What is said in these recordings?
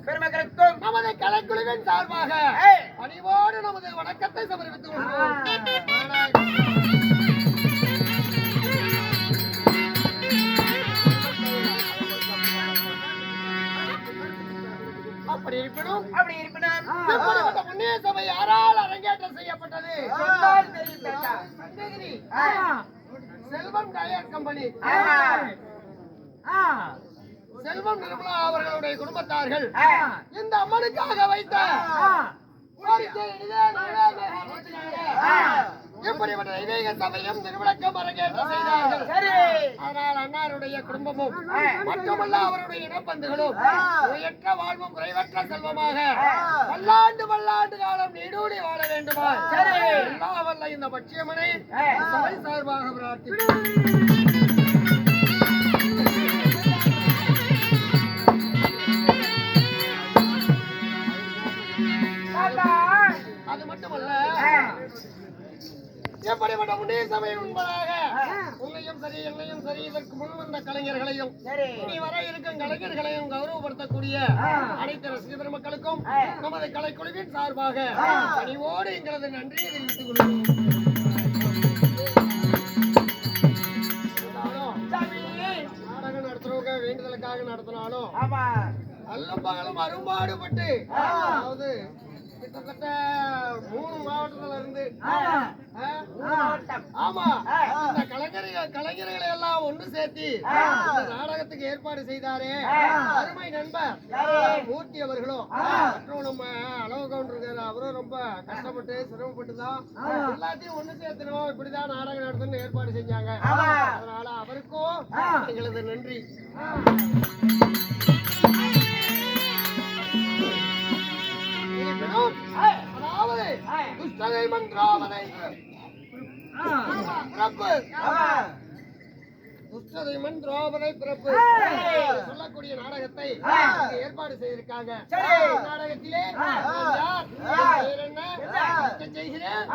பெருமக்களுக்கும் நமது கலைக்குழுவின் சார்பாக பணிவோடு நமது வணக்கத்தை சமர்ப்பித்துக் கொள்கிறோம். அப்படி இருப்பினும் புண்ணிய சபை யாரால் அரங்கேற்றம் செய்யப்பட்டது? செல்வம் டயர் கம்பெனி. செல்வம் நிர்மலா அவர்களுடைய குடும்பத்தார்கள் இந்த அம்மனுக்காக வைத்த கோரிக்கை இப்படிப்பட்ட தெய்வீக சபையும் திருவிளக்கம் அரங்கேற்றம் செய்தார்கள். அதனால் அன்னாருடைய குடும்பமும் மட்டுமல்ல அவருடைய இனப்பந்துகளும் நோயற்ற வாழ்வும் குறைவற்ற செல்வமாக பல்லாண்டு காலம் நீடூடி வாழ வேண்டுமா எல்லா வல்ல இந்த பட்சியம்மனை சபை சார்பாக பிரார்த்திக்கிறேன். அது மட்டுமல்ல எப்படிப்பட்ட உடைய சபை உண்பதாக உன்னையும் சரி என்னையும் சரி இதற்கு முன் வந்த கலைஞர்களையும் இனி வர இருக்கும் கலைஞர்களையும் கௌரவப்படுத்தக்கூடிய அனைத்து ரசிக பெருமக்களுக்கும் நமது கலைக்குழுவின் சார்பாக பணிவோடு எங்களது நன்றியை தெரிவித்துக் கொள்கிறோம். நாடகம் நடத்துறவங்க வேண்டுதலுக்காக நடத்தினாலும் அல்லும் பகலும் அரும்பாடுபட்டு அதாவது கிட்டத்தட்ட 3 மாவட்டத்துல இருந்து ஆமா இந்த கலைஞர்களை எல்லாம் ஒன்று சேர்த்து இந்த நாடகத்துக்கு ஏற்பாடு செய்தாரே அருமை நண்பர் மூர்த்தி அவர்களும் மற்றும் நம்ம அளவு கவுண்டர் அவரும் ரொம்ப கஷ்டப்பட்டு சிரமப்பட்டு தான் எல்லாத்தையும் ஒண்ணு சேர்த்தணும் இப்படிதான் நாடகம் நடத்தணும்னு ஏற்பாடு செஞ்சாங்க. அதனால அவருக்கும் எங்களது நன்றி. அதாவது துஷ்டதை மன்றாவதை பிறப்பு துஷ்டதைமன் திரௌபதி பிறப்பு சொல்லக்கூடிய நாடகத்தை ஏற்பாடு செய்திருக்காங்க. நாடகத்திலே யார் பேர் என்ன செய்கிறேன்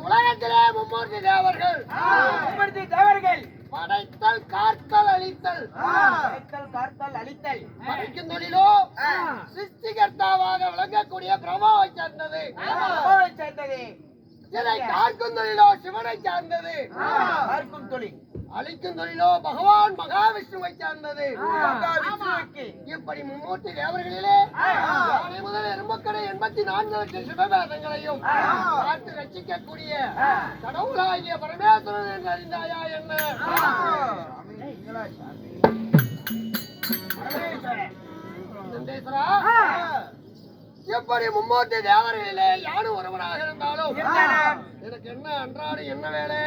உலகத்திலே மும்மூர்த்தி தேவர்கள் படைத்தல் காத்தல் அழித்தல் படைக்கும் தொழிலோ சிருஷ்டிகர்த்தாவாக விளங்கக்கூடிய பிரம்மாவை சார்ந்தது. இதை காக்கும் தொழிலோ சிவனை சார்ந்தது. அழிக்கும் தொழிலோ பகவான் மகாவிஷ்ணுவை சார்ந்தது. இப்படி மும்மூர்த்தி தேவர்களிலே யானை முதல் எறும்புக்கடை 84 லட்சம் சிவவேதங்களையும் காத்து ரட்சிக்கக்கூடிய கடவுளாகிய பரமேஸ்வரன் என்று அறிந்தாயா என்ன? எப்படி மும்மூர்த்தி தேவர்களிலே யாரும் ஒருவராக இருந்தாலும் எனக்கு என்ன அன்றாடு என்ன வேலை?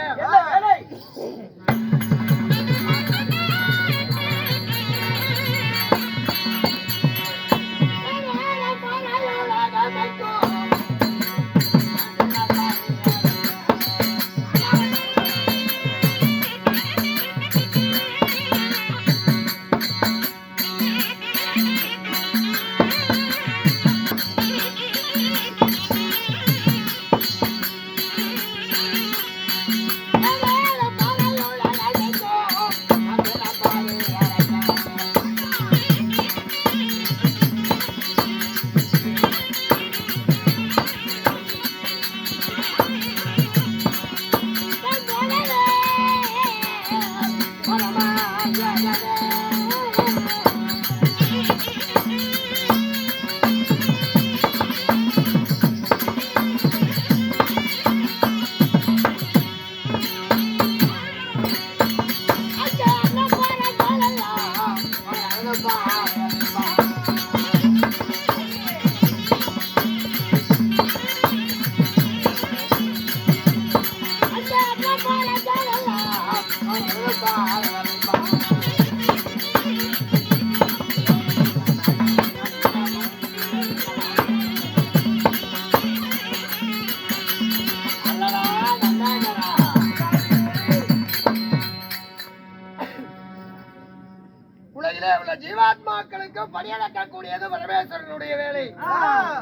உலகிலே உள்ள ஜீவாத்மாக்களுக்கு படியளக்கக்கூடியது பரமேஸ்வரனுடைய வேலை.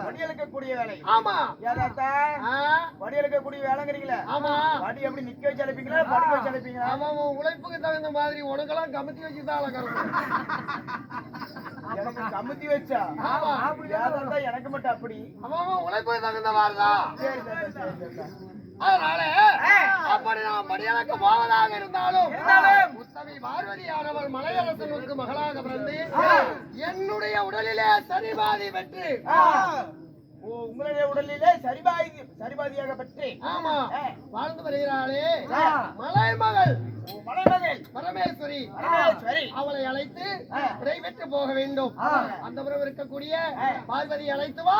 படியளக்கக்கூடிய வேலை. ஆமா. படியளக்கக்கூடிய வேலைங்கிறீங்களா? ஆமா. படி எப்படி நிக்க வச்சு அழைப்பீங்களா, படுக்க வச்சு அழைப்பீங்களா? ஆமா, உழைப்புக்கு தகுந்த மாதிரி உனக்கெல்லாம் கமித்தி வச்சுதான் அழகணும். எனக்கு கமித்தி வச்சா? ஆமா. எனக்கு மட்டும் அப்படி. அவன் உழைப்புக்கு தகுந்த மாதிரிதான். சரி சரி. அதனால அப்படி நான் படியளக்க போவதாக இருந்தாலும் உத்தமி பார்வதியானவர் மலையரசனுக்கு மகளாக பிறந்து என்னுடைய உடலிலே சரிபாதி பெற்று உங்களுடைய உடலிலே சரிபாதியாக பெற்று ஆமா வாழ்ந்து வருகிறாளே மலைமகள் பரமேஸ்வரி. அவளை அழைத்து விடைபெற்று போக வேண்டும். அந்த புறம் இருக்கக்கூடிய பார்வதி அழைத்து வா.